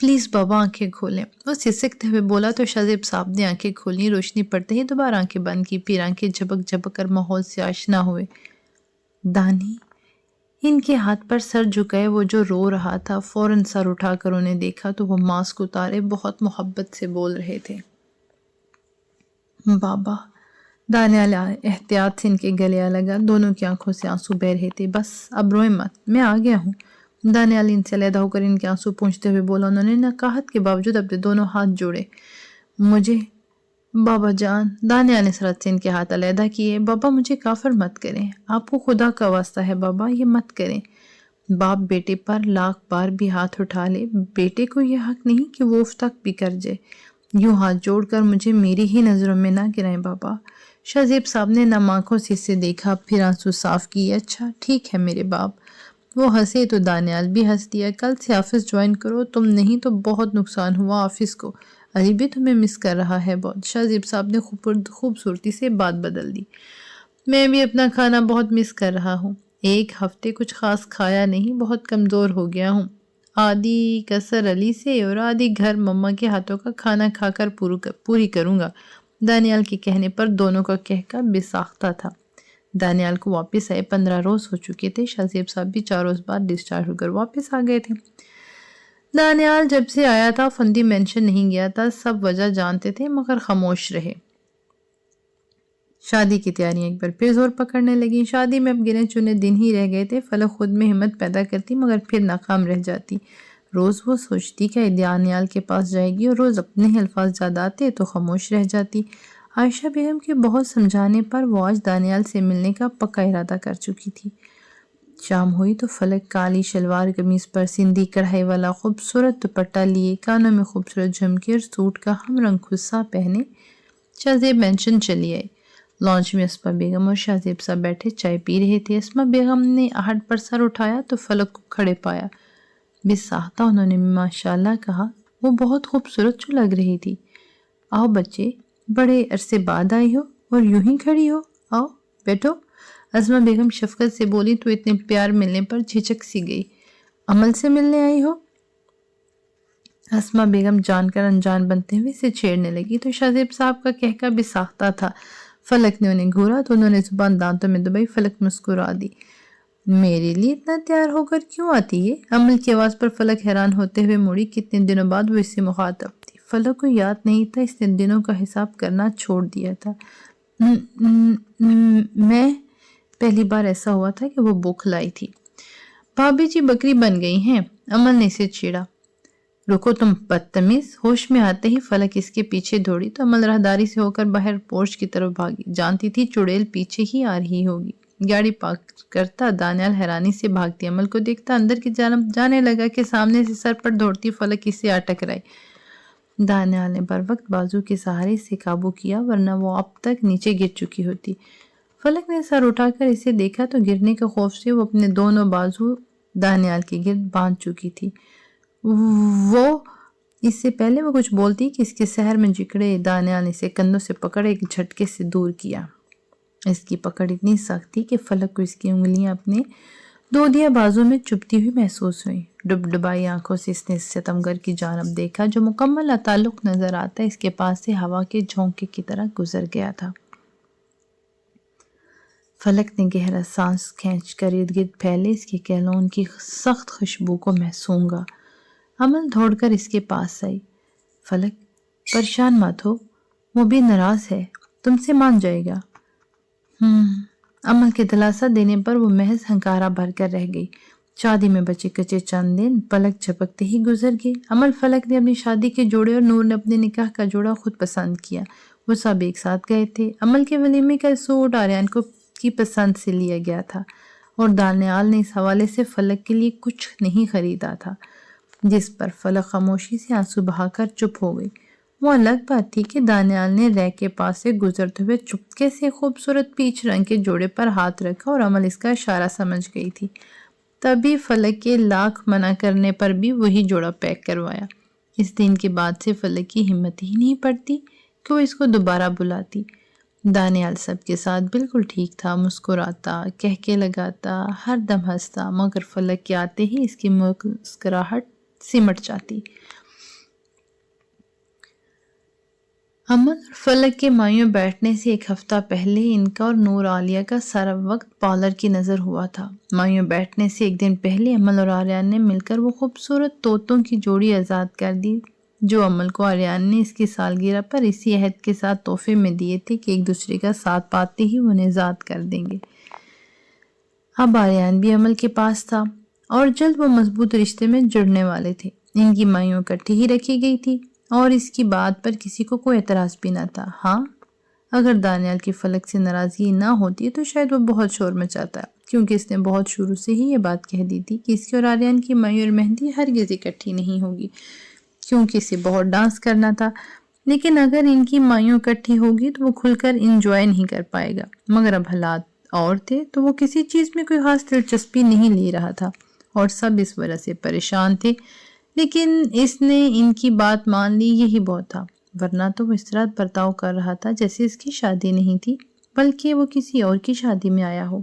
Please بابا آنکھیں کھولیں، وہ سسکتے ہوئے بولا تو شاذیب صاحب نے آنکھیں کھولیں۔ روشنی پڑتے ہی دوبارہ آنکھیں بند کی، پھر آنکھیں جھپک جھپک کر ماحول سے آشنا ہوئے۔ دانی ان کے ہاتھ پر سر جھکائے وہ جو رو رہا تھا، فوراً سر اٹھا کر انہیں دیکھا تو وہ ماسک اتارے بہت محبت سے بول رہے تھے۔ بابا، دانیال احتیاط سے ان کے گلے آ لگا، دونوں کی آنکھوں سے آنسو بہہ رہے تھے۔ بس اب روئیں مت، میں آ گیا ہوں۔ دانیال ان سے علیحدہ ہو کر ان کے آنسو پونچھتے ہوئے بولا۔ انہوں نے نقاہت کے باوجود اپنے دونوں ہاتھ جوڑے۔ مجھے بابا جان، دانیال نے سرعت سے ان کے ہاتھ علیحدہ کیے۔ بابا مجھے کافر مت کریں، آپ کو خدا کا واسطہ ہے بابا، یہ مت کریں۔ باپ بیٹے پر لاکھ بار بھی ہاتھ اٹھا لے، بیٹے کو یہ حق نہیں کہ وہ اف تک بھی کر جائے۔ یوں ہاتھ جوڑ کر مجھے میری ہی نظروں میں نہ گرائیں بابا۔ شاذیب صاحب نے نم آنکھوں سے اسے دیکھا، پھر آنسو صاف کیے۔ اچھا ٹھیک ہے میرے باپ۔ وہ ہنسے تو دانیال بھی ہنس دیا۔ کل سے آفس جوائن کرو، تم نہیں تو بہت نقصان ہوا آفس کو، علی بھی تمہیں مس کر رہا ہے بہت۔ شاذیب صاحب نے خوبصورتی سے بات بدل دی۔ میں بھی اپنا کھانا بہت مس کر رہا ہوں، ایک ہفتے کچھ خاص کھایا نہیں، بہت کمزور ہو گیا ہوں۔ آدھی کسر علی سے اور آدھی گھر مما کے ہاتھوں کا کھانا کھا کر پوری کروں گا۔ دانیال کے کہنے پر دونوں کا کہکا بے ساختہ تھا۔ دانیال کو واپس آئے 15 روز ہو چکے تھے۔ شاذیب صاحب بھی 4 روز بعد ڈسچارج ہو کر واپس آ گئے تھے۔ دانیال جب سے آیا تھا فندی مینشن نہیں گیا تھا، سب وجہ جانتے تھے مگر خاموش رہے۔ شادی کی تیاریاں ایک بار پھر زور پکڑنے لگیں۔ شادی میں اب گنے چنے دن ہی رہ گئے تھے۔ فلک خود میں ہمت پیدا کرتی مگر پھر ناکام رہ جاتی۔ روز وہ سوچتی کہ دانیال کے پاس جائے گی اور روز اپنے ہی الفاظ یاد آتے تو خاموش رہ جاتی۔ عائشہ بیگم کے بہت سمجھانے پر وہ آج دانیال سے ملنے کا پکا ارادہ کر چکی تھی۔ شام ہوئی تو فلک کالی شلوار قمیض پر سندھی کڑھائی والا خوبصورت دوپٹہ لیے، کانوں میں خوبصورت جھمکے اور سوٹ کا ہم رنگ خصہ پہنے شاذیب مینشن چلی آئی۔ لانچ میں اسما بیگم اور شاذیب صاحب بیٹھے چائے پی رہے تھے۔ اسما بیگم نے آہٹ پر سر اٹھایا تو فلک کو کھڑے پایا۔ بے ساختہ انہوں نے ماشاءاللہ کہا، وہ بہت خوبصورت جو لگ رہی تھی۔ آؤ بچے، بڑے عرصے بعد آئی ہو اور یوں ہی کھڑی ہو، آؤ بیٹھو۔ اسما بیگم شفقت سے بولی تو اتنے پیار ملنے پر جھجک سی گئی۔ عمل سے ملنے آئی ہو؟ اسما بیگم جان کر انجان بنتے ہوئے اسے چھیڑنے لگی تو شاذیب صاحب کا کہکا بے ساختہ تھا۔ فلک نے انہیں گھورا تو انہوں نے زبان دانتوں میں دبائی۔ فلک مسکرا دی۔ میرے لیے اتنا تیار ہو کر کیوں آتی ہے؟ عمل کی آواز پر فلک حیران ہوتے ہوئے مڑی۔ کتنے دنوں بعد وہ اس سے مخاطب تھی۔ فلک کو یاد نہیں تھا اس نے دنوں کا حساب کرنا چھوڑ دیا تھا۔ میں پہلی بار ایسا ہوا تھا کہ وہ بوکھلائی تھی۔ بھابی جی بکری بن گئی ہیں، عمل نے اسے چھیڑا۔ رکو تم بدتمیز۔ ہوش میں آتے ہی فلک اس کے پیچھے دوڑی تو عمل راہداری سے ہو کر باہر پورچ کی طرف بھاگی۔ جانتی تھی چڑیل پیچھے ہی آ رہی ہوگی۔ گاڑی پارک کرتا دانیال حیرانی سے بھاگتی عمل کو دیکھتا اندر کی جانب جانے لگا کہ سامنے سے سر پر دوڑتی فلک اسے آ ٹکرائی۔ دانیال نے بر وقت بازو کے سہارے سے قابو کیا ورنہ وہ اب تک نیچے گر چکی ہوتی۔ فلک نے سر اٹھا کر اسے دیکھا تو گرنے کے خوف سے وہ اپنے دونوں بازو دانیال کے گرد باندھ چکی تھی۔ وہ اس سے پہلے وہ کچھ بولتی کہ اس کے سحر میں جکڑے دانیال نے اسے کندھوں سے پکڑ ایک جھٹکے سے دور کیا۔ اس کی پکڑ اتنی سخت تھی کہ فلک کو اس کی انگلیاں اپنے دودیا بازو میں چبھتی ہوئی محسوس ہوئی۔ ڈبڈبائی آنکھوں سے اس نے ستمگر کی جانب دیکھا جو مکمل لاتعلق نظر آتا اس کے پاس سے ہوا کے جھونکے کی طرح گزر گیا تھا۔ فلک نے گہرا سانس کھینچ کر ارد گرد پھیلے اس کے کیلون کی سخت خوشبو کو محسونگا۔ عمل دوڑ کر اس کے پاس آئی۔ فلک پریشان مت ہو، وہ بھی ناراض ہے، تم سے مان جائے گا۔ عمل کے دلاسا دینے پر وہ محض ہنکارا بھر کر رہ گئی۔ شادی میں بچے کچے چند دن پلک جھپکتے ہی گزر گئے۔ عمل فلک نے اپنی شادی کے جوڑے اور نور نے اپنے نکاح کا جوڑا خود پسند کیا۔ وہ سب ایک ساتھ گئے تھے۔ عمل کے ولیمے کا سوٹ آریان کو کی پسند سے لیا گیا تھا اور دانیال نے اس حوالے سے فلک کے لیے کچھ نہیں خریدا تھا، جس پر فلک خاموشی سے آنسو بہا کر چپ ہو گئی۔ وہ الگ بات تھی کہ دانیال نے ریک کے پاس سے گزرتے ہوئے چپکے سے خوبصورت پیچ رنگ کے جوڑے پر ہاتھ رکھا اور عمل اس کا اشارہ سمجھ گئی تھی۔ تبھی فلک کے لاکھ منع کرنے پر بھی وہی جوڑا پیک کروایا۔ اس دن کے بعد سے فلک کی ہمت ہی نہیں پڑتی کہ وہ اس کو دوبارہ بلاتی۔ دانیال سب کے ساتھ بالکل ٹھیک تھا، مسکراتا، کہکے لگاتا، ہر دم ہنستا، مگر فلک کے آتے ہی اس کی مسکراہٹ سمٹ جاتی۔ امن اور فلک کے مائیوں بیٹھنے سے ایک ہفتہ پہلے ان کا اور نور عالیہ کا سارا وقت پارلر کی نظر ہوا تھا۔ مائیوں بیٹھنے سے ایک دن پہلے امل اور آریان نے مل کر وہ خوبصورت طوطوں کی جوڑی آزاد کر دی جو امل کو آریان نے اس کی سالگرہ پر اسی عہد کے ساتھ تحفے میں دیے تھے کہ ایک دوسرے کا ساتھ پاتے ہی وہ انہیں آزاد کر دیں گے۔ اب آریان بھی امل کے پاس تھا اور جلد وہ مضبوط رشتے میں جڑنے والے تھے۔ ان کی مائیوں اکٹھی ہی رکھی گئی تھی اور اس کی بات پر کسی کو کوئی اعتراض بھی نہ تھا۔ ہاں، اگر دانیال کی فلک سے ناراضگی نہ ہوتی تو شاید وہ بہت شور مچاتا، کیونکہ اس نے بہت شروع سے ہی یہ بات کہہ دی تھی کہ اس کی اور آریان کی مائی اور مہندی ہرگز اکٹھی نہیں ہوگی، کیونکہ اسے بہت ڈانس کرنا تھا۔ لیکن اگر ان کی مائیوں اکٹھی ہوگی تو وہ کھل کر انجوائے نہیں کر پائے گا۔ مگر اب حالات اور تھے تو وہ کسی چیز میں کوئی خاص دلچسپی نہیں لے رہا تھا اور سب اس وجہ سے پریشان تھے، لیکن اس نے ان کی بات مان لی، یہی بہت تھا، ورنہ تو وہ اس طرح برتاؤ کر رہا تھا جیسے اس کی شادی نہیں تھی بلکہ وہ کسی اور کی شادی میں آیا ہو۔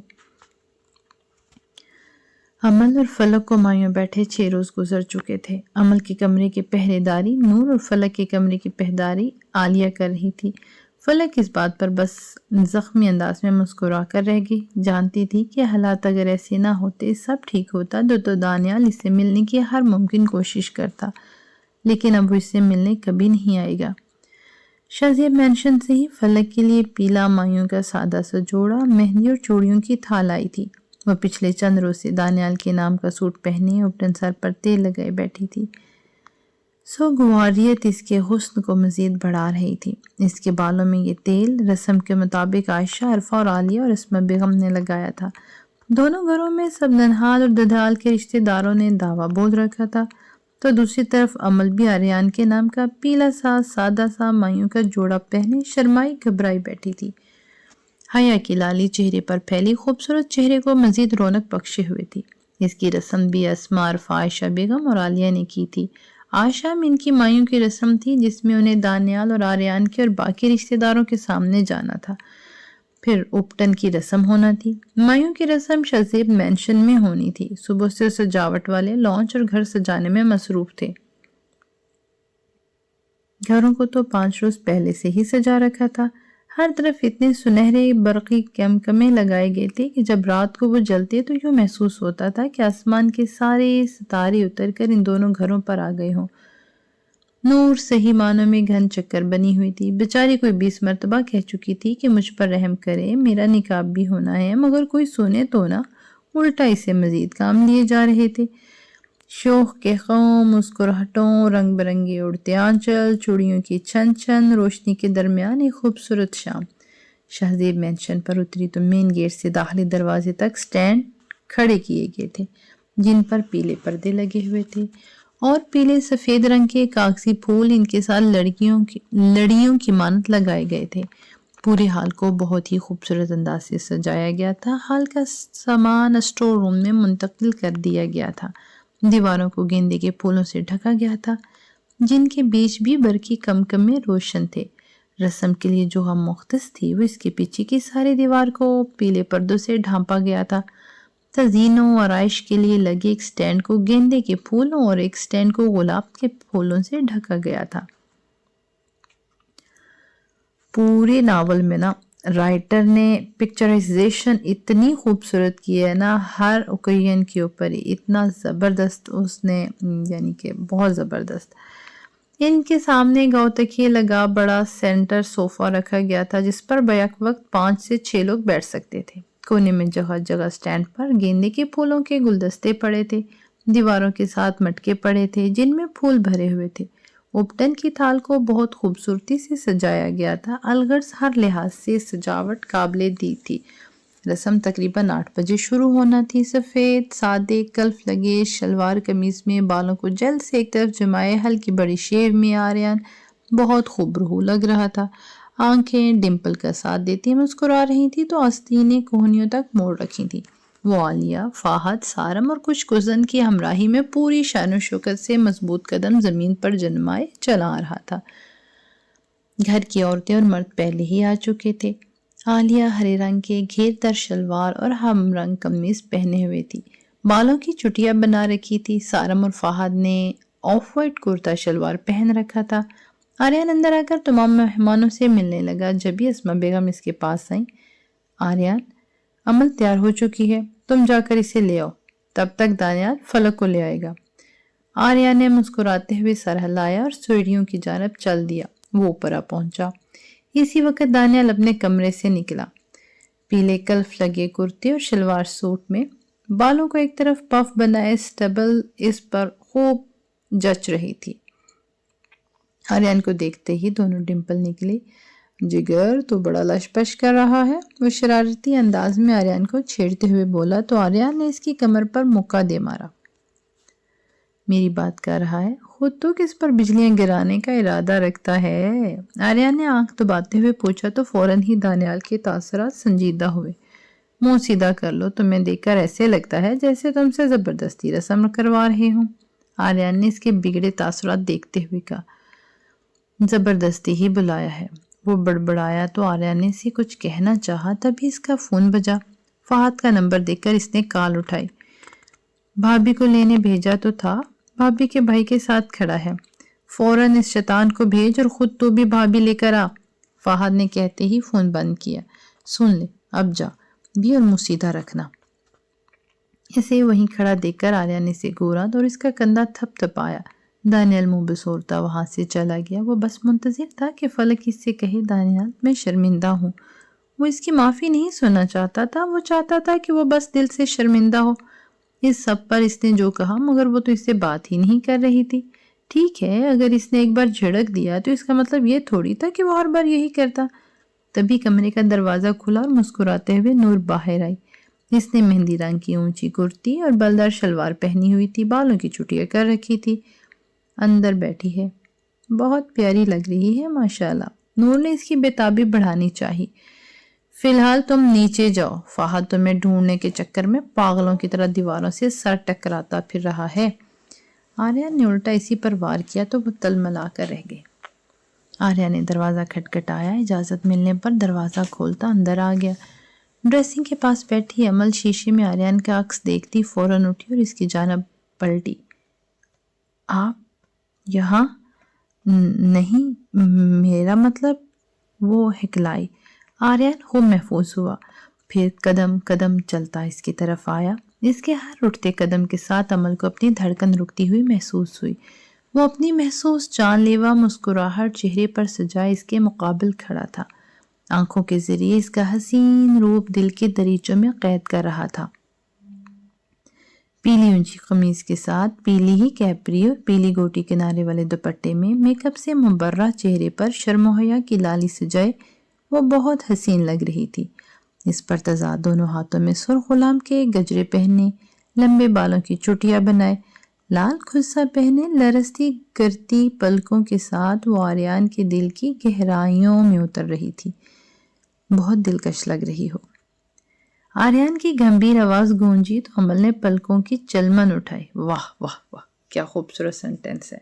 امل اور فلک کو مائیوں بیٹھے 6 روز گزر چکے تھے۔ امل کے کمرے کی پہرے داری نور اور فلک کے کمرے کی پہرےداری عالیہ کر رہی تھی۔ فلک اس بات پر بس زخمی انداز میں مسکرا کر رہ گئی، جانتی تھی کہ حالات اگر ایسے نہ ہوتے، سب ٹھیک ہوتا تو دانیال اس سے ملنے کی ہر ممکن کوشش کرتا، لیکن اب وہ اس سے ملنے کبھی نہیں آئے گا۔ شہزیب مینشن سے ہی فلک کے لیے پیلا مائیوں کا سادہ سا جوڑا مہندی اور چوڑیوں کی تھال آئی تھی۔ وہ پچھلے چند روز سے دانیال کے نام کا سوٹ پہنے اپنے سر پر تیل لگائے بیٹھی تھی۔ سوگواریت اس کے حسن کو مزید بڑھا رہی تھی۔ اس کے بالوں میں یہ تیل رسم کے مطابق عائشہ، عرفہ اور عالیہ اور اسمہ بیگم نے لگایا تھا۔ دونوں گھروں میں سب ننہال اور ددھال کے رشتہ داروں نے دعویٰ بول رکھا تھا، تو دوسری طرف امل بھی آریان کے نام کا پیلا سا سادہ سا مائیوں کا جوڑا پہنے شرمائی گھبرائی بیٹھی تھی۔ حیا کی لالی چہرے پر پھیلی خوبصورت چہرے کو مزید رونق بخشے ہوئے تھی۔ اس کی رسم بھی اسمہ، عرفہ، عائشہ بیگم اور عالیہ نے کی تھی۔ عائشہ میں ان کی مائیوں کی رسم تھی جس میں انہیں دانیال اور آریان کے اور باقی رشتہ داروں کے سامنے جانا تھا۔ پھر اپٹن کی رسم ہونا تھی۔ مائیوں کی رسم شہزیب مینشن میں ہونی تھی۔ صبح سے سجاوٹ والے لانچ اور گھر سجانے میں مصروف تھے۔ گھروں کو تو 5 روز پہلے سے ہی سجا رکھا تھا۔ ہر طرف اتنے سنہرے برقی کمکمے لگائے گئے تھے کہ جب رات کو وہ جلتے تو یوں محسوس ہوتا تھا کہ آسمان کے سارے ستارے اتر کر ان دونوں گھروں پر آ گئے ہوں۔ نور صحیح معنوں میں گھن چکر بنی ہوئی تھی۔ بیچاری کوئی 20 مرتبہ کہہ چکی تھی کہ مجھ پر رحم کرے، میرا نکاح بھی ہونا ہے، مگر کوئی سنے تو نہ، الٹا اسے مزید کام لیے جا رہے تھے۔ شوق کے خم، مسکراہٹوں، رنگ برنگے اڑتے آنچل، چوڑیوں کی چھن چھن، روشنی کے درمیان ایک خوبصورت شام۔ شہزیب مینشن پر اتری تو مین گیٹ سے داخلی دروازے تک سٹینڈ کھڑے کیے گئے تھے جن پر پیلے پردے لگے ہوئے تھے اور پیلے سفید رنگ کے کاغذی پھول ان کے ساتھ لڑیوں کی مانت لگائے گئے تھے۔ پورے ہال کو بہت ہی خوبصورت انداز سے سجایا گیا تھا۔ ہال کا سامان اسٹور روم میں منتقل کر دیا گیا تھا۔ دیواروں کو گیندے کے پھولوں سے ڈھکا گیا تھا جن کے بیچ بھی برقی کمکمے روشن تھے۔ رسم کے لیے جو ہم مختص تھی وہ اس کے پیچھے کی ساری دیوار کو پیلے پردوں سے ڈھانپا گیا تھا۔ تزئین و آرائش کے لیے لگے ایک سٹینڈ کو گیندے کے پھولوں اور ایک سٹینڈ کو گلاب کے پھولوں سے ڈھکا گیا تھا۔ پورے ناول میں رائٹر نے پکچرائزیشن اتنی خوبصورت کی ہے نا، ہر اوکیزن کے اوپر اتنا زبردست اس نے، یعنی کہ بہت زبردست۔ ان کے سامنے گاؤ تکیے لگا بڑا سینٹر صوفہ رکھا گیا تھا جس پر بیک وقت 5 سے 6 لوگ بیٹھ سکتے تھے۔ کونے میں جگہ جگہ سٹینڈ پر گیندے کے پھولوں کے گلدستے پڑے تھے۔ دیواروں کے ساتھ مٹکے پڑے تھے جن میں پھول بھرے ہوئے تھے۔ اپٹن کی تھال کو بہت خوبصورتی سے سجایا گیا تھا۔ الغرض ہر لحاظ سے سجاوٹ قابل دید تھی۔ رسم تقریباً 8 بجے شروع ہونا تھی۔ سفید سادے کلف لگے شلوار قمیض میں بالوں کو جلد سے ایک طرف جمائے ہلکی بڑی شیو میں آریان بہت خوبروح لگ رہا تھا۔ آنکھیں ڈمپل کا ساتھ دیتی مسکرا رہی تھی تو آستینیں کوہنیوں تک موڑ رکھی تھی۔ وہ عالیہ، فہد، سارم اور کچھ کزن کی ہمراہی میں پوری شان و شوکت سے مضبوط قدم زمین پر جنمائے چلا آ رہا تھا۔ گھر کی عورتیں اور مرد پہلے ہی آ چکے تھے۔ عالیہ ہرے رنگ کے گھیر دار شلوار اور ہم رنگ قمیض پہنے ہوئے تھی، بالوں کی چٹیاں بنا رکھی تھی۔ سارم اور فہد نے آف وائٹ کرتا شلوار پہن رکھا تھا۔ آریان اندر آ کر تمام مہمانوں سے ملنے لگا۔ جب ہی اسما بیگم اس کے پاس آئیں، آریان، عمل تیار ہو چکی ہے، تم جا کر اسے لے آؤ، تب تک دانیال فلک کو لے آئے گا۔ آریان نے مسکراتے ہوئے سر ہلایا اور سیڑھیوں کی جانب چل دیا۔ وہ اوپر آ پہنچا۔ اسی وقت دانیال اپنے کمرے سے نکلا، پیلے کلف لگے کرتے اور شلوار سوٹ میں، بالوں کو ایک طرف پف بنائے سٹیبل اس پر خوب جچ رہی تھی۔ آریان کو دیکھتے ہی دونوں ڈمپل نکلی۔ جگر تو بڑا لش پش کر رہا ہے، وہ شرارتی انداز میں آریان کو چھیڑتے ہوئے بولا تو آریان نے اس کی کمر پر مکہ دے مارا۔ میری بات کر رہا ہے، خود تو کس پر بجلیاں گرانے کا ارادہ رکھتا ہے؟ آریان نے آنکھ دباتے ہوئے پوچھا تو فوراً ہی دانیال کے تاثرات سنجیدہ ہوئے۔ منہ سیدھا کر لو، تمہیں دیکھ کر ایسے لگتا ہے جیسے تم سے زبردستی رسم کروا رہے ہوں۔ آریان نے اس کے بگڑے تاثرات دیکھتے ہوئے کہا، زبردستی ہی بلایا ہے۔ وہ بڑبڑایا تو آریان نے اسے کچھ کہنا چاہا، تبھی اس کا فون بجا۔ فہد کا نمبر دیکھ کر اس نے کال اٹھائی۔ بھابھی کو لینے بھیجا تو تھا، بھابھی کے بھائی کے ساتھ کھڑا ہے، فوراً اس شیطان کو بھیج اور خود تو بھی بھابھی لے کر آ۔ فہد نے کہتے ہی فون بند کیا۔ سن لے، اب جا بھی اور منہ سیدھا رکھنا۔ اسے وہیں کھڑا دیکھ کر آریان نے اسے گورا اور اس کا کندھا تھپ تھپایا۔ دانیال منہ بسورتا وہاں سے چلا گیا۔ وہ بس منتظر تھا کہ فلک اس سے کہے، دانیال میں شرمندہ ہوں۔ وہ اس کی معافی نہیں سننا چاہتا تھا، وہ چاہتا تھا کہ وہ بس دل سے شرمندہ ہو۔ اس سب پر اس نے جو کہا، مگر وہ تو اس سے بات ہی نہیں کر رہی تھی۔ ٹھیک ہے، اگر اس نے ایک بار جھڑک دیا تو اس کا مطلب یہ تھوڑی تھا کہ وہ ہر بار یہی کرتا۔ تبھی کمرے کا دروازہ کھلا اور مسکراتے ہوئے نور باہر آئی۔ اس نے مہندی رنگ کی اونچی کرتی اور بلدار شلوار پہنی ہوئی تھی، بالوں کی چٹیاں کر رکھی تھی، اندر بیٹھی ہے۔ بہت پیاری لگ رہی ہے ماشاءاللہ۔ نور نے اس کی بےتابی بڑھانی چاہی۔ فی الحال تم نیچے جاؤ، فہد تمہیں ڈھونڈنے کے چکر میں پاگلوں کی طرح دیواروں سے سر ٹکراتا پھر رہا ہے۔ آریان نے الٹا اسی پر وار کیا تو وہ تلملا کر رہ گئے۔ آریان نے دروازہ کھٹکھٹایا، اجازت ملنے پر دروازہ کھولتا اندر آ گیا۔ ڈریسنگ کے پاس بیٹھی عمل شیشے میں آریان کا عکس دیکھتی فوراً اٹھی اور اس کی جانب پلٹی۔ آپ یہاں؟ نہیں، میرا مطلب، وہ ہکلائی۔ آریان خوب محفوظ ہوا، پھر قدم قدم چلتا اس کی طرف آیا۔ اس کے ہر اٹھتے قدم کے ساتھ عمل کو اپنی دھڑکن رکتی ہوئی محسوس ہوئی۔ وہ اپنی محسوس جان لیوا مسکراہٹ چہرے پر سجائے اس کے مقابل کھڑا تھا، آنکھوں کے ذریعے اس کا حسین روپ دل کے دریچوں میں قید کر رہا تھا۔ پیلی اونچی قمیض کے ساتھ پیلی ہی کیپری اور پیلی گوٹی کنارے والے دوپٹے میں میک اپ سے مبرہ چہرے پر شرم و حیا کی لالی سجائے وہ بہت حسین لگ رہی تھی۔ اس پر تضاد دونوں ہاتھوں میں سرخ غلام کے گجرے پہنے، لمبے بالوں کی چٹیاں بنائے، لال خصہ پہنے، لرزتی گرتی پلکوں کے ساتھ وہ آریان کے دل کی گہرائیوں میں اتر رہی تھی۔ بہت دلکش لگ رہی ہو۔ آریان کی گمبھیر آواز گونجی تو عمل نے پلکوں کی چلمن اٹھائی۔ واہ واہ واہ، کیا خوبصورت سینٹنس ہے۔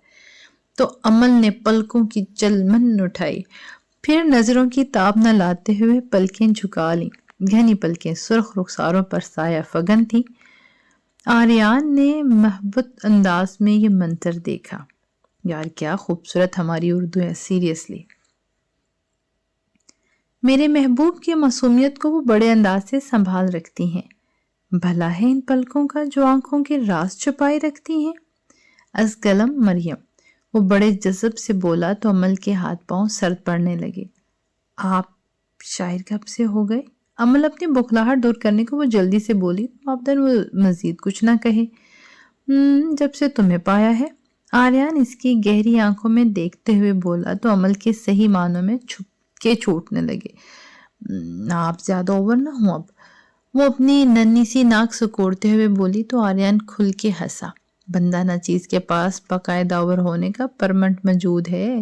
تو عمل نے پلکوں کی چلمن اٹھائی، پھر نظروں کی تاب نہ لاتے ہوئے پلکیں جھکا لیں۔ گھنی پلکیں سرخ رخساروں پر سایہ فگن تھیں۔ آریان نے محبت انداز میں یہ منظر دیکھا۔ یار کیا خوبصورت ہماری اردو ہے، سیریسلی۔ میرے محبوب کی معصومیت کو وہ بڑے انداز سے سنبھال رکھتی ہیں۔ بھلا ہے ان پلکوں کا جو آنکھوں کے راز چھپائے رکھتی ہیں۔ از قلم مریم، وہ بڑے جذب سے بولا تو عمل کے ہاتھ پاؤں سرد پڑنے لگے۔ آپ شاعر کب سے ہو گئے؟ عمل اپنی بخلاہٹ دور کرنے کو وہ جلدی سے بولی تو آبدن وہ مزید کچھ نہ کہے۔ جب سے تمہیں پایا ہے، آریان اس کی گہری آنکھوں میں دیکھتے ہوئے بولا تو عمل کے صحیح معنوں میں چھپ کے چھوٹنے لگے۔ آپ زیادہ اوور نہ ہوں اب، وہ اپنی ننھی سی ناک سکوڑتے ہوئے بولی تو آریان کھل کے ہنسا۔ بندہ نہ چیز کے پاس باقاعدہ اوور ہونے کا پرمنٹ موجود ہے۔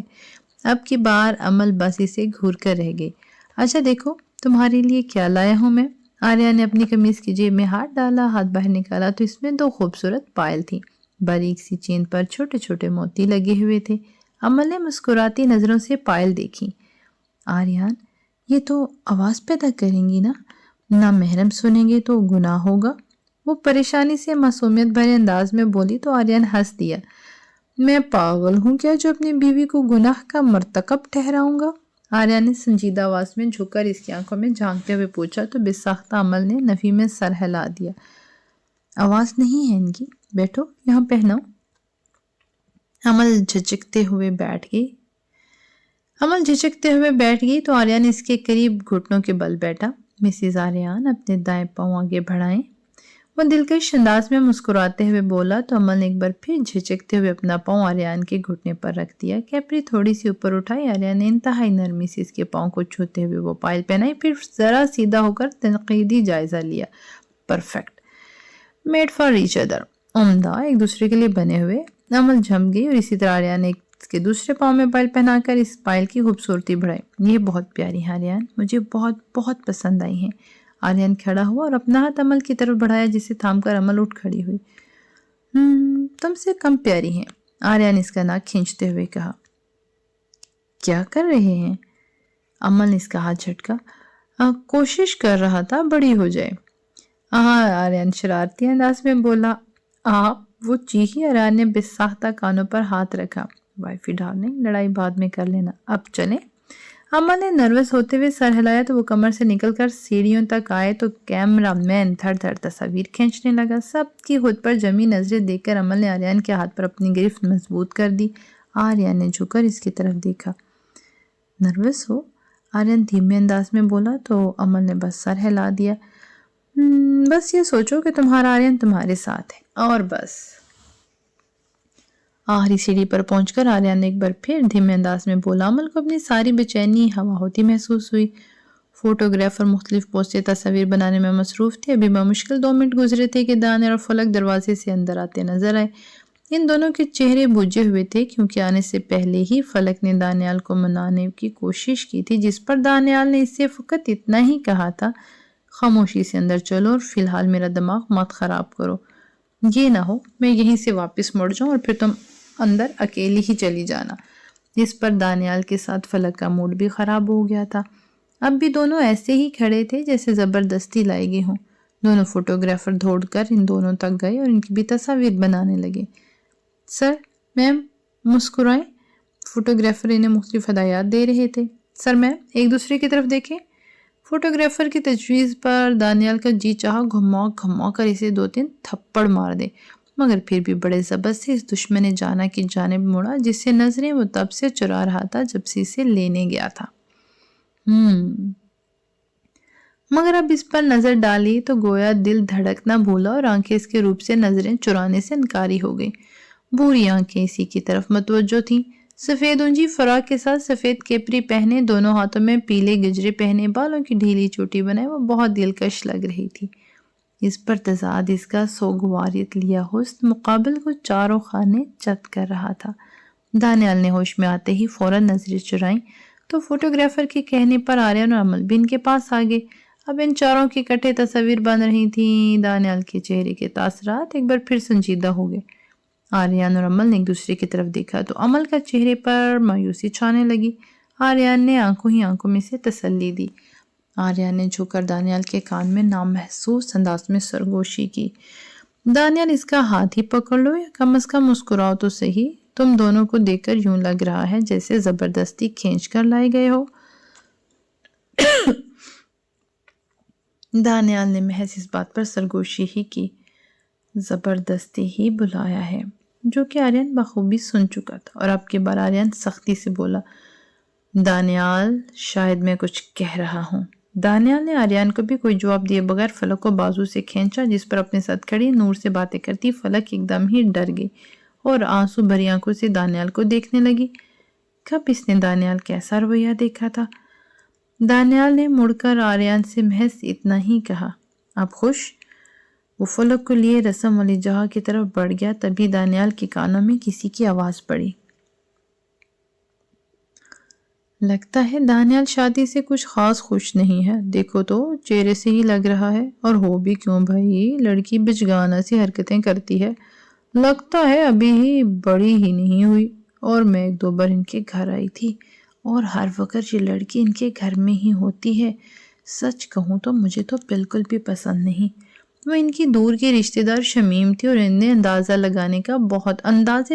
اب کی بار عمل بس اسے گھور کر رہ گئی۔ اچھا دیکھو تمہارے لیے کیا لایا ہوں میں۔ آریان نے اپنی قمیض کی جیب میں ہاتھ ڈالا، ہاتھ باہر نکالا تو اس میں 2 خوبصورت پائل تھیں۔ باریک سی چین پر چھوٹے چھوٹے موتی لگے ہوئے تھے۔ عمل نے مسکراتی نظروں سے پائل دیکھی۔ آریان، یہ تو آواز پیدا کریں گی نا؟ نامحرم سنیں گے تو گناہ ہوگا۔ وہ پریشانی سے معصومیت بھرے انداز میں بولی تو آریان ہنس دیا۔ میں پاگل ہوں کیا جو اپنی بیوی کو گناہ کا مرتکب ٹھہراؤں گا؟ آریہ نے سنجیدہ آواز میں جھک کر اس کی آنکھوں میں جھانکتے ہوئے پوچھا تو بے ساختہ عمل نے نفی میں سر ہلا دیا۔ آواز نہیں ہے ان کی، بیٹھو یہاں پہناؤ۔ عمل جھجکتے ہوئے بیٹھ گئی تو آریان اس کے قریب گھٹنوں کے بل بیٹھا۔ مسز آریان اپنے دائیں پاؤں آگے بڑھائیں۔ وہ دلکش انداز میں مسکراتے ہوئے بولا تو عمل نے ایک بار پھر جھجکتے ہوئے اپنا پاؤں آریان کے گھٹنے پر رکھ دیا۔ کیپری تھوڑی سی اوپر اٹھائی، آریان نے انتہائی نرمی سے اس کے پاؤں کو چھوتے ہوئے وہ پائل پہنائی، پھر ذرا سیدھا ہو کر تنقیدی جائزہ لیا۔ Perfect, made for each other, عمدہ، ایک دوسرے کے لیے بنے ہوئے۔ عمل جھم گئی اور اسی طرح آریان نے اس کے دوسرے پاؤں میں پائل پہنا کر اس پائل کی خوبصورتی بڑھائی۔ یہ بہت پیاری ہیں آریان، مجھے بہت بہت پسند آئی ہیں۔ آریان کھڑا ہوا اور اپنا ہاتھ عمل کی طرف بڑھایا، جسے تھام کر عمل اٹھ کھڑی ہوئی۔ تم سے کم پیاری ہیں، آریان اس کا ناک کھینچتے ہوئے کہا۔ کیا کر رہے ہیں؟ عمل نے اس کا ہاتھ جھٹکا۔ کوشش کر رہا تھا بڑی ہو جائے۔ آریان شرارتی انداز میں بولا۔ وہ چیخی۔ آریان نے بے ساختہ کانوں پر ہاتھ رکھا۔ وائفی ڈارلنگ، لڑائی بعد میں کر لینا، اب چلیں؟ عمل نے نروس ہوتے ہوئے سر ہلایا تو وہ کمر سے نکل کر سیڑھیوں تک آئے تو کیمرہ مین تھڑ تھڑ تصاویر کھینچنے لگا۔ سب کی خود پر جمی نظریں دیکھ کر عمل نے آریان کے ہاتھ پر اپنی گرفت مضبوط کر دی۔ آریان نے جھک کر اس کی طرف دیکھا۔ نروس ہو؟ آریان دھیمے انداز میں بولا تو عمل نے بس سر ہلا دیا۔ بس یہ سوچو کہ تمہارا آریان تمہارے ساتھ ہے، اور بس۔ آخری سیڑھی پر پہنچ کر آریان نے ایک بار پھر دھیمے انداز میں بولا۔ عمل کو اپنی ساری بے چینی ہوا ہوتی محسوس ہوئی۔ فوٹوگرافر مختلف پوز سے تصاویر بنانے میں مصروف تھے۔ ابھی بمشکل 2 منٹ گزرے تھے کہ دانیال اور فلک دروازے سے اندر آتے نظر آئے۔ ان دونوں کے چہرے بجھے ہوئے تھے کیونکہ آنے سے پہلے ہی فلک نے دانیال کو منانے کی کوشش کی تھی، جس پر دانیال نے اس سے فقط اتنا ہی کہا تھا، خاموشی سے اندر چلو اور فی الحال میرا دماغ مت خراب کرو۔ یہ نہ ہو میں یہیں سے واپس مڑ جاؤں اور پھر تم اندر اکیلی ہی چلی جانا۔ اس پر دانیال کے ساتھ فلک کا موڈ بھی خراب ہو گیا تھا۔ اب بھی دونوں ایسے ہی کھڑے تھے جیسے زبردستی لائے گئے ہوں۔ دونوں فوٹوگرافر دوڑ کر ان دونوں تک گئے اور ان کی بھی تصاویر بنانے لگے۔ سر، میم، مسکرائیں۔ فوٹوگرافر انہیں مختلف ہدایات دے رہے تھے۔ سر، میم، ایک دوسرے کی طرف دیکھیں۔ فوٹوگرافر کی تجویز پر دانیال کا جی چاہا گھما کر اسے 2-3 تھپڑ مار دے، مگر پھر بھی بڑے ضبط سے اس دشمن جانا کی جانب مڑا جس سے نظریں وہ تب سے چرا رہا تھا جب سے اسے لینے گیا تھا۔ مگر اب اس پر نظر ڈالی تو گویا دل دھڑکنا بھولا اور آنکھیں اس کے روپ سے نظریں چرانے سے انکاری ہو گئی۔ بھوری آنکھیں اسی کی طرف متوجہ تھیں۔ سفید اونجی فراق کے ساتھ سفید کیپری پہنے، دونوں ہاتھوں میں پیلے گجرے پہنے، بالوں کی ڈھیلی چوٹی بنائے وہ بہت دلکش لگ رہی تھی۔ اس پر تضاد اس کا سوگواریت لیا حسن مقابل کو چاروں خانے چت کر رہا تھا۔ دانیال نے ہوش میں آتے ہی فوراً نظریں چرائیں تو فوٹوگرافر کے کہنے پر آریان اور عمل بھی ان کے پاس آگے۔ اب ان چاروں کی اکٹھے تصاویر بن رہی تھیں۔ دانیال کے چہرے کے تاثرات ایک بار پھر سنجیدہ ہو گئے۔ آریان اور عمل نے ایک دوسرے کی طرف دیکھا تو عمل کا چہرے پر مایوسی چھانے لگی۔ آریان نے آنکھوں میں سے تسلی دی۔ آریان نے جھک کر دانیال کے کان میں نامحسوس انداز میں سرگوشی کی۔ دانیال، اس کا ہاتھ ہی پکڑ لو یا کم از کم مسکراؤ تو صحیح۔ تم دونوں کو دیکھ کر یوں لگ رہا ہے جیسے زبردستی کھینچ کر لائے گئے ہو۔ دانیال نے محض اس بات پر سرگوشی ہی کی، زبردستی ہی بلایا ہے، جو کہ آریان بخوبی سن چکا تھا، اور اب کے بار آریان سختی سے بولا، دانیال، شاید میں کچھ کہہ رہا ہوں۔ دانیال نے آریان کو بھی کوئی جواب دیے بغیر فلک کو بازو سے کھینچا، جس پر اپنے ساتھ کھڑی نور سے باتیں کرتی فلک ایک دم ہی ڈر گئی اور آنسو بھری آنکھوں سے دانیال کو دیکھنے لگی۔ کب اس نے دانیال کیسا رویہ دیکھا تھا؟ دانیال نے مڑ کر آریان سے محض اتنا ہی کہا، آپ خوش؟ وہ فلک کو لیے رسم والی جگہ کی طرف بڑھ گیا، تبھی دانیال کے کانوں میں کسی کی آواز پڑی۔ لگتا ہے دانیال شادی سے کچھ خاص خوش نہیں ہے، دیکھو تو چہرے سے ہی لگ رہا ہے، اور ہو بھی کیوں بھائی، لڑکی بچگانہ سی حرکتیں کرتی ہے، لگتا ہے ابھی ہی بڑی ہی نہیں ہوئی، اور میں 1-2 بار ان کے گھر آئی تھی، اور ہر وقت یہ لڑکی ان کے گھر میں ہی ہوتی ہے، سچ کہوں تو مجھے تو بالکل بھی پسند نہیں، وہ ان کی دور کے رشتہ دار شمیم تھی اور انہیں اندازے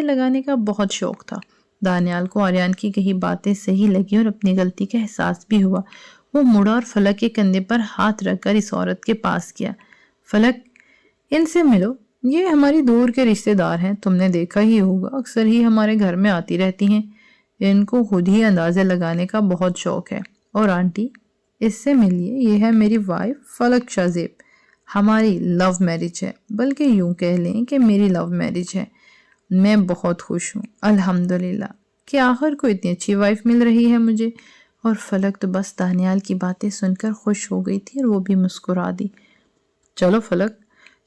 لگانے کا بہت شوق تھا۔ دانیال کو آریان کی کئی باتیں صحیح لگی اور اپنی غلطی کا احساس بھی ہوا۔ وہ مڑا اور فلک کے کندھے پر ہاتھ رکھ کر اس عورت کے پاس گیا۔ فلک، ان سے ملو، یہ ہماری دور کے رشتہ دار ہیں، تم نے دیکھا ہی ہوگا، اکثر ہی ہمارے گھر میں آتی رہتی ہیں۔ ان کو خود ہی اندازے لگانے کا بہت شوق ہے۔ اور آنٹی، اس سے ملیے، یہ ہے میری وائف فلک شاہزیب۔ ہماری لو میرج ہے، بلکہ یوں کہہ لیں کہ میری لو میرج ہے۔ میں بہت خوش ہوں الحمدللہ کہ آخر کو اتنی اچھی وائف مل رہی ہے مجھے۔ اور فلک تو بس دانیال کی باتیں سن کر خوش ہو گئی تھی اور وہ بھی مسکرا دی۔ چلو فلک،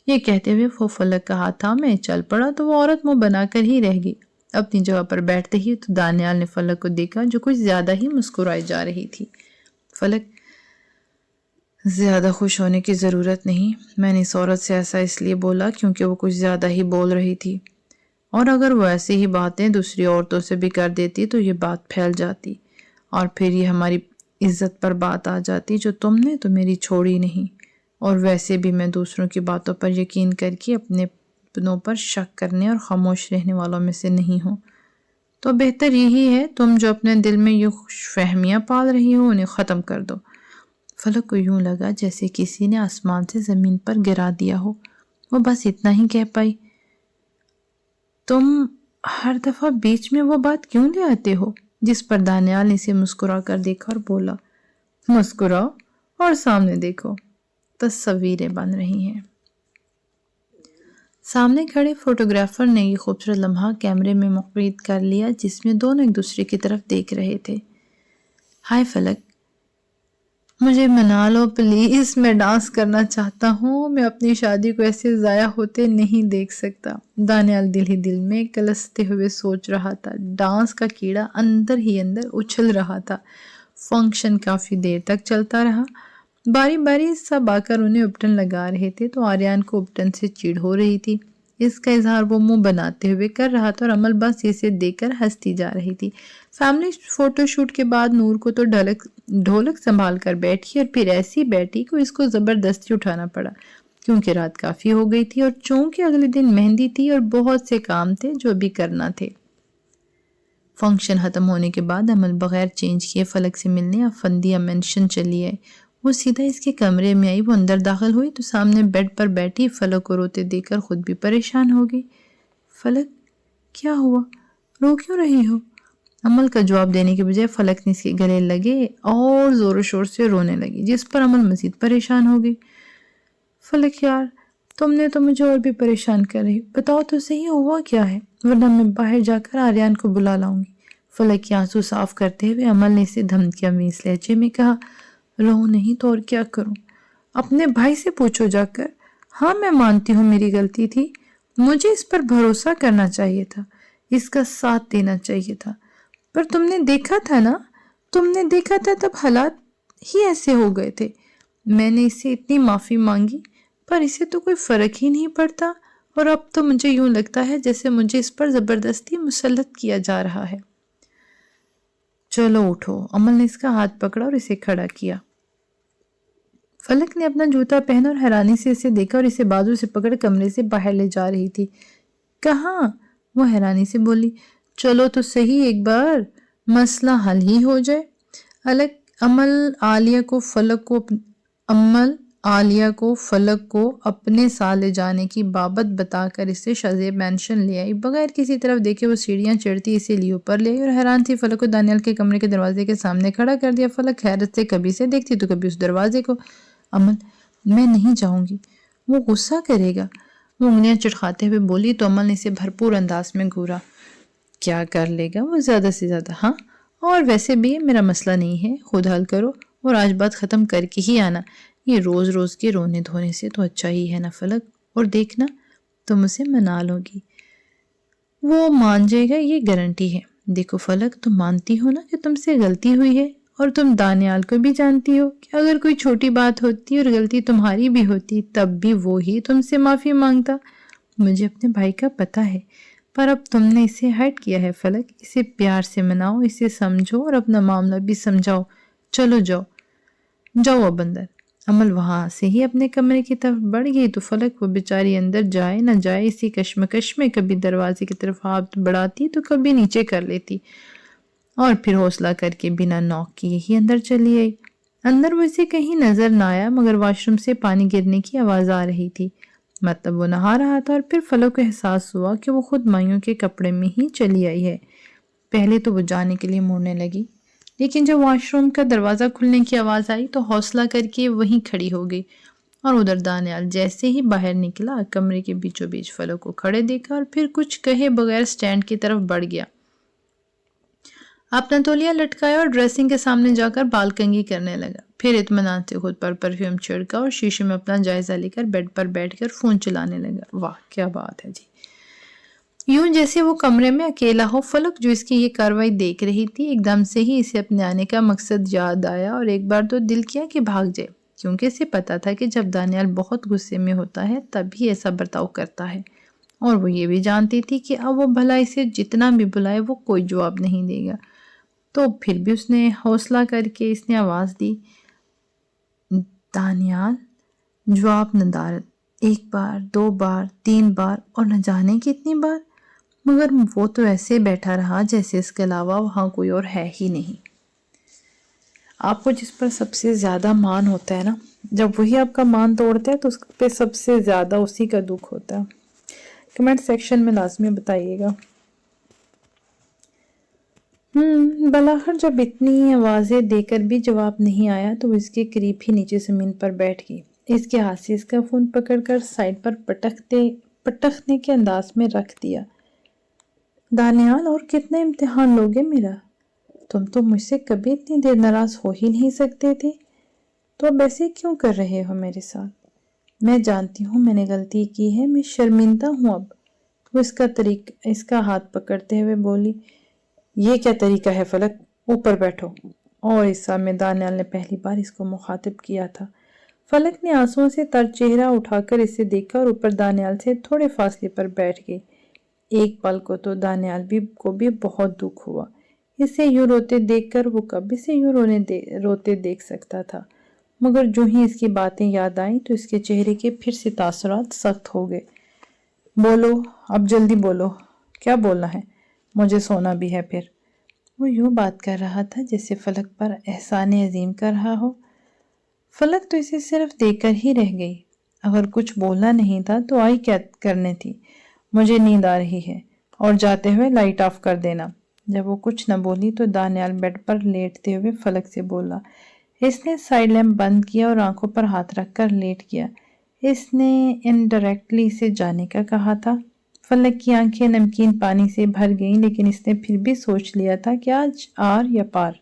یہ کہتے ہوئے وہ فلک کا ہاتھ تھا میں چل پڑا تو وہ عورت منہ بنا کر ہی رہ گئی۔ اپنی جگہ پر بیٹھتے ہی تو دانیال نے فلک کو دیکھا جو کچھ زیادہ ہی مسکرائی جا رہی تھی۔ فلک، زیادہ خوش ہونے کی ضرورت نہیں، میں نے اس عورت سے ایسا اس لیے بولا کیونکہ وہ کچھ زیادہ ہی بول رہی تھی، اور اگر وہ ایسی ہی باتیں دوسری عورتوں سے بھی کر دیتی تو یہ بات پھیل جاتی اور پھر یہ ہماری عزت پر بات آ جاتی جو تم نے تو میری چھوڑی نہیں۔ اور ویسے بھی میں دوسروں کی باتوں پر یقین کر کے اپنے اپنوں پر شک کرنے اور خاموش رہنے والوں میں سے نہیں ہوں۔ تو بہتر یہی ہے تم جو اپنے دل میں یہ خوش فہمیاں پال رہی ہو انہیں ختم کر دو۔ فلک کو یوں لگا جیسے کسی نے آسمان سے زمین پر گرا دیا ہو۔ وہ بس اتنا ہی کہہ پائی، تم ہر دفعہ بیچ میں وہ بات کیوں لے آتے ہو؟ جس پر دانیال نے اسے مسکرا کر دیکھا اور بولا، مسکراؤ اور سامنے دیکھو، تصویریں بن رہی ہیں۔ سامنے کھڑے فوٹوگرافر نے یہ خوبصورت لمحہ کیمرے میں مقید کر لیا جس میں دونوں ایک دوسرے کی طرف دیکھ رہے تھے۔ ہائے فلک، مجھے منا لو پلیز، میں ڈانس کرنا چاہتا ہوں، میں اپنی شادی کو ایسے ضائع ہوتے نہیں دیکھ سکتا۔ دانیال دل ہی دل میں کلستے ہوئے سوچ رہا تھا۔ ڈانس کا کیڑا اندر ہی اندر اچھل رہا تھا۔ فنکشن کافی دیر تک چلتا رہا۔ باری باری سب آ کر انہیں اپٹن لگا رہے تھے تو آریان کو اپٹن سے چڑ ہو رہی تھی۔ اس کا اظہار وہ منہ بناتے ہوئے کر رہا تھا اور عمل بس اسے دیکھ کر ہنستی جا رہی تھی۔ فیملی فوٹو شوٹ کے بعد نور کو تو ڈھولک سنبھال کر بیٹھی اور پھر ایسی بیٹھی کہ اس کو زبردستی اٹھانا پڑا کیونکہ رات کافی ہو گئی تھی اور چونکہ اگلے دن مہندی تھی اور بہت سے کام تھے جو بھی کرنا تھے۔ فنکشن ختم ہونے کے بعد عمل بغیر چینج کیے فلک سے ملنے افندیہ مینشن چلی آئی۔ وہ سیدھا اس کے کمرے میں آئی۔ وہ اندر داخل ہوئی تو سامنے بیڈ پر بیٹھی فلک کو روتے دیکھ کر خود بھی پریشان ہو گئی۔ فلک، کیا ہوا؟ رو کیوں رہی ہو؟ عمل کا جواب دینے کے بجائے فلک نے اس کے گلے لگے اور زور و شور سے رونے لگی جس پر عمل مزید پریشان ہو گئی۔ فلک یار، تم نے تو مجھے اور بھی پریشان کر رہی، بتاؤ تو صحیح ہوا کیا ہے، ورنہ میں باہر جا کر آریان کو بلا لاؤں گی۔ فلک کے آنسو صاف کرتے ہوئے عمل نے اسے دھمکیامیز لہجے میں کہا، رو نہیں تو اور کیا کروں؟ اپنے بھائی سے پوچھو جا کر۔ ہاں میں مانتی ہوں میری غلطی تھی، مجھے اس پر بھروسہ کرنا چاہیے تھا، اس کا ساتھ دینا چاہیے تھا، پر تم نے دیکھا تھا نا، تم نے دیکھا تھا تب حالات ہی ایسے ہو گئے تھے۔ میں نے اس سے اتنی معافی مانگی پر اسے تو کوئی فرق ہی نہیں پڑتا اور اب تو مجھے یوں لگتا ہے جیسے مجھے اس پر زبردستی مسلط کیا جا رہا ہے۔ چلو اٹھو۔ عمل نے اس کا ہاتھ پکڑا اور اسے کھڑا کیا۔ فلک نے اپنا جوتا پہنا اور حیرانی سے اسے دیکھا اور اسے بازو سے پکڑ کمرے سے باہر لے جا رہی تھی۔ کہاں؟ وہ حیرانی سے بولی۔ چلو تو صحیح، ایک بار مسئلہ حل ہی ہو جائے۔ عمل عالیہ کو فلک کو اپنے ساتھ لے جانے کی بابت بتا کر اسے شاہزیب مینشن لے آئی۔ بغیر کسی طرف دیکھے وہ سیڑھیاں چڑھتی اسے لیے اوپر لے آئی اور حیران سی فلک کو دانیال کے کمرے کے دروازے کے سامنے کھڑا کر دیا۔ فلک حیرت سے کبھی سے دیکھتی تو کبھی اس دروازے کو۔ عمل، میں نہیں جاؤں گی، وہ غصہ کرے گا، وہ انگلیاں چٹکاتے ہوئے بولی تو عمل نے اسے بھرپور انداز میں گھورا۔ کیا کر لے گا وہ زیادہ سے زیادہ؟ ہاں، اور ویسے بھی میرا مسئلہ نہیں ہے، خود حل کرو اور آج بات ختم کر کے ہی آنا۔ یہ روز روز کے رونے دھونے سے تو اچھا ہی ہے نا فلک، اور دیکھنا تم اسے منا لو گی، وہ مان جائے گا، یہ گارنٹی ہے۔ دیکھو فلک، تم مانتی ہو نا کہ تم سے غلطی ہوئی ہے اور تم دانیال کو بھی جانتی ہو کہ اگر کوئی چھوٹی بات ہوتی اور غلطی تمہاری بھی ہوتی تب بھی وہی تم سے معافی مانگتا۔ مجھے اپنے بھائی کا پتہ ہے، پر اب تم نے اسے ہرٹ کیا ہے فلک، اسے پیار سے مناؤ، اسے سمجھو اور اپنا معاملہ بھی سمجھاؤ۔ چلو جاؤ اب اندر۔ عمل وہاں سے ہی اپنے کمرے کی طرف بڑھ گئی تو فلک وہ بیچاری اندر جائے نہ جائے اسی کشمکش میں کبھی دروازے کی طرف ہاتھ بڑھاتی تو کبھی نیچے کر لیتی، اور پھر حوصلہ کر کے بنا نوک کیے ہی اندر چلی آئی۔ اندر وہ اسے کہیں نظر نہ آیا مگر واش روم سے پانی گرنے کی آواز آ رہی تھی، مطلب وہ نہا رہا تھا، اور پھر فلک کو احساس ہوا کہ وہ خود مائیوں کے کپڑے میں ہی چلی آئی ہے۔ پہلے تو وہ جانے کے لیے مڑنے لگی، لیکن جب واش روم کا دروازہ کھلنے کی آواز آئی تو حوصلہ کر کے وہیں کھڑی ہو گئی، اور ادھر دانیال جیسے ہی باہر نکلا کمرے کے بیچوں بیچ فلک کو کھڑے دیکھا اور پھر کچھ کہے بغیر سٹینڈ کی طرف بڑھ گیا، اپنا تولیہ لٹکایا اور ڈریسنگ کے سامنے جا کر بال کنگھی کرنے لگا، پھر اطمینان سے خود پر پرفیوم چھڑکا اور شیشے میں اپنا جائزہ لے کر بیڈ پر بیٹھ کر فون چلانے لگا۔ واہ کیا بات ہے جی! یوں جیسے وہ کمرے میں اکیلا ہو۔ فلک جو اس کی یہ کاروائی دیکھ رہی تھی ایک دم سے ہی اسے اپنے آنے کا مقصد یاد آیا اور ایک بار تو دل کیا کہ بھاگ جائے، کیونکہ اسے پتا تھا کہ جب دانیال بہت غصے میں ہوتا ہے تب بھی ایسا برتاؤ کرتا ہے، اور وہ یہ بھی جانتی تھی کہ اب وہ بھلا اسے جتنا بھی بلائے وہ کوئی جواب نہیں دے گا، تو پھر بھی اس نے حوصلہ کر کے اس نے آواز دی، دانیال! جواب نہ دارد، ایک بار، دو بار، تین بار اور نہ جانے کتنی بار، مگر وہ تو ایسے بیٹھا رہا جیسے اس کے علاوہ وہاں کوئی اور ہے ہی نہیں۔ آپ کو جس پر سب سے زیادہ مان ہوتا ہے نا، جب وہی آپ کا مان توڑتا ہے تو اس پہ سب سے زیادہ اسی کا دکھ ہوتا ہے۔ کمنٹ سیکشن میں لازمی بتائیے گا۔ بلاخر جب اتنی آوازیں دے کر بھی جواب نہیں آیا تو وہ اس کے قریب ہی نیچے زمین پر بیٹھ گئی، اس کے ہاتھ سے اس کا فون پکڑ کر سائڈ پر پٹکنے کے انداز میں رکھ دیا۔ دانیال اور کتنا امتحان لوگے میرا؟ تم تو مجھ سے کبھی اتنی دیر ناراض ہو ہی نہیں سکتے تھے، تو اب ایسے کیوں کر رہے ہو میرے ساتھ؟ میں جانتی ہوں میں نے غلطی کی ہے، میں شرمندہ ہوں اب۔ وہ اس کا ہاتھ پکڑتے ہوئے بولی، یہ کیا طریقہ ہے فلک، اوپر بیٹھو۔ اور اس سال میں دانیال نے پہلی بار اس کو مخاطب کیا تھا۔ فلک نے آنسوؤں سے تر چہرہ اٹھا کر اسے دیکھا اور اوپر دانیال سے تھوڑے فاصلے پر بیٹھ گئی۔ ایک پل کو تو دانیال کو بھی بہت دکھ ہوا، اسے یوں روتے دیکھ کر وہ کب اسے یوں روتے دیکھ سکتا تھا، مگر جو ہی اس کی باتیں یاد آئیں تو اس کے چہرے کے پھر سے تاثرات سخت ہو گئے۔ بولو، اب جلدی بولو، کیا بولنا ہے؟ مجھے سونا بھی ہے پھر۔ وہ یوں بات کر رہا تھا جیسے فلک پر احسان عظیم کر رہا ہو۔ فلک تو اسے صرف دیکھ کر ہی رہ گئی، اگر کچھ بولنا نہیں تھا تو آئی کیا کرنے تھی؟ مجھے نیند آ رہی ہے، اور جاتے ہوئے لائٹ آف کر دینا۔ جب وہ کچھ نہ بولی تو دانیال بیڈ پر لیٹتے ہوئے فلک سے بولا۔ اس نے سائیڈ لیمپ بند کیا اور آنکھوں پر ہاتھ رکھ کر لیٹ گیا۔ اس نے انڈائریکٹلی اسے جانے کا کہا تھا۔ فلک کی آنکھیں نمکین پانی سے بھر گئیں، لیکن اس نے پھر بھی سوچ لیا تھا کہ آج آر یا پار۔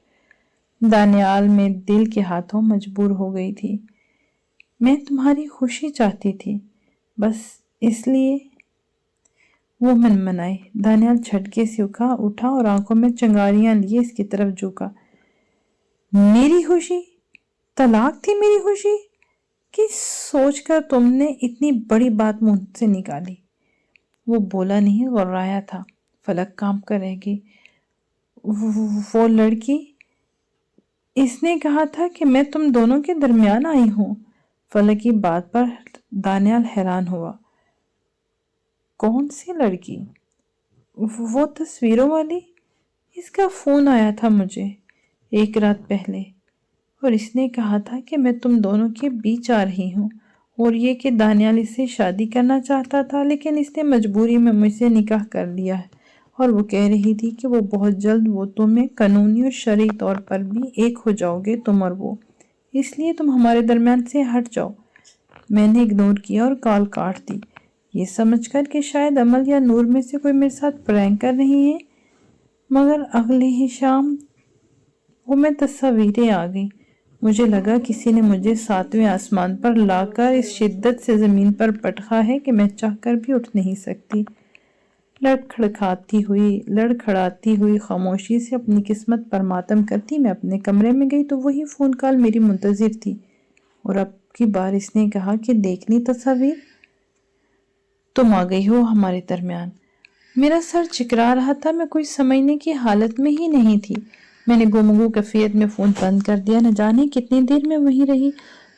دانیال میں دل کے ہاتھوں مجبور ہو گئی تھی۔ میں تمہاری خوشی چاہتی تھی، بس اس لیے۔ وہ منمنائے۔ دانیال جھٹکے سے اٹھا اور آنکھوں میں چنگاریاں لیے اس کی طرف جھکا۔ میری خوشی؟ طلاق تھی میری خوشی؟ کہ سوچ کر تم نے اتنی بڑی بات منہ سے نکالی؟ وہ بولا نہیں، غرایا تھا۔ فلک کانپ کر رہ گئی۔ وہ لڑکی؟ اس نے کہا تھا کہ میں تم دونوں کے درمیان آئی ہوں۔ فلک کی بات پر دانیال حیران ہوا۔ کون سی لڑکی؟ وہ تصویروں والی؟ اس کا فون آیا تھا مجھے ایک رات پہلے، اور اس نے کہا تھا کہ میں تم دونوں کے بیچ آ رہی ہوں، اور یہ کہ دانیال اس سے شادی کرنا چاہتا تھا لیکن اس نے مجبوری میں مجھ سے نکاح کر لیا ہے، اور وہ کہہ رہی تھی کہ وہ بہت جلد وہ تمہیں قانونی اور شرعی طور پر بھی ایک ہو جاؤ گے تم اور وہ، اس لیے تم ہمارے درمیان سے ہٹ جاؤ۔ میں نے اگنور کیا اور کال کاٹ دی، یہ سمجھ کر کہ شاید عمل یا نور میں سے کوئی میرے ساتھ پرینک کر رہی ہے، مگر اگلے ہی شام وہ میں تصاویریں آ گئی۔ مجھے لگا کسی نے مجھے 7ویں آسمان پر لا کر اس شدت سے زمین پر پٹخا ہے کہ میں چاہ کر بھی اٹھ نہیں سکتی۔ لڑکھڑاتی ہوئی خاموشی سے اپنی قسمت پر ماتم کرتی میں اپنے کمرے میں گئی تو وہی فون کال میری منتظر تھی، اور اب کی بار اس نے کہا کہ دیکھ لی تصاویر؟ تم آ گئی ہو ہمارے درمیان۔ میرا سر چکرا رہا تھا، میں کوئی سمجھنے کی حالت میں ہی نہیں تھی۔ میں نے گفتگو کیفیت میں فون بند کر دیا، نہ جانے کتنی دیر میں وہیں رہی۔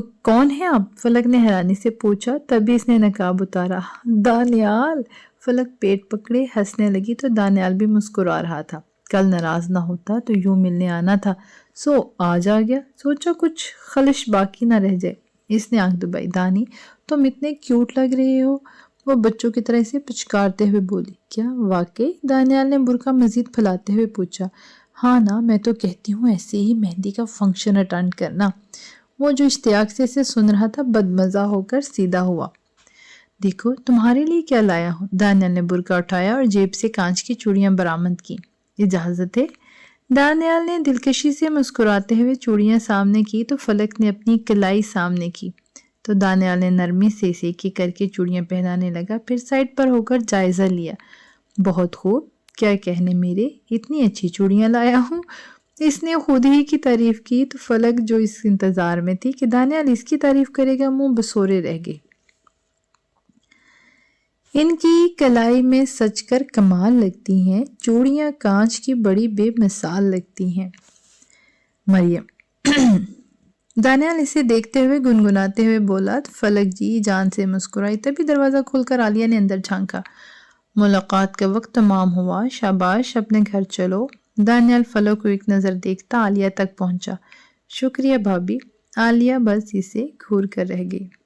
کون ہے آپ؟ فلک نے حیرانی سے پوچھا۔ تبھی اس نے نقاب اتارا۔ دانیال! فلک پیٹ پکڑے ہنسنے لگی تو دانیال بھی مسکرا رہا تھا۔ کل ناراض نہ ہوتا تو یوں ملنے آنا تھا، سو آج آ گیا، سوچا کچھ خلش باقی نہ رہ جائے۔ اس نے آنکھ دبائی۔ دانی تم اتنے کیوٹ لگ رہے ہو، وہ بچوں کی طرح اسے پچکارتے ہوئے بولی۔ کیا واقعی؟ دانیال نے برقع مزید پھیلاتے ہوئے پوچھا۔ ہاں نا، میں تو کہتی ہوں ایسے ہی مہندی کا فنکشن اٹینڈ کرنا۔ وہ جو اشتیاق سے اسے سن رہا تھا بدمزہ ہو کر سیدھا ہوا۔ دیکھو تمہارے لیے کیا لایا ہوں۔ دانیال نے برقع اٹھایا اور جیب سے کانچ کی چوڑیاں برآمد کی۔ اجازت ہے؟ دانیال نے دلکشی سے مسکراتے ہوئے چوڑیاں سامنے کی تو فلک نے اپنی کلائی سامنے کی تو دانیال نے نرمی سے اسے ایک ایک کر کے چوڑیاں پہنانے لگا، پھر سائڈ پر ہو کر جائزہ لیا۔ بہت خوب، کیا کہنے میرے، اتنی اچھی چوڑیاں لایا ہوں۔ اس نے خود ہی کی تعریف کی تو فلک جو اس انتظار میں تھی کہ دانیال اس کی تعریف کرے گا، منہ بسورے رہ گئی۔ ان کی کلائی میں سج کر کمال لگتی ہیں، چوڑیاں کانچ کی بڑی بے مثال لگتی ہیں۔ مریم دانیال اسے دیکھتے ہوئے گنگناتے ہوئے بولا تو فلک جی جان سے مسکرائی۔ تبھی دروازہ کھول کر عالیہ نے اندر جھانکا۔ ملاقات کا وقت تمام ہوا، شاباش اپنے گھر چلو۔ دانیال فلک کو ایک نظر دیکھتا عالیہ تک پہنچا۔ شکریہ بھابی۔ عالیہ بس اسے گھور کر رہ گئی۔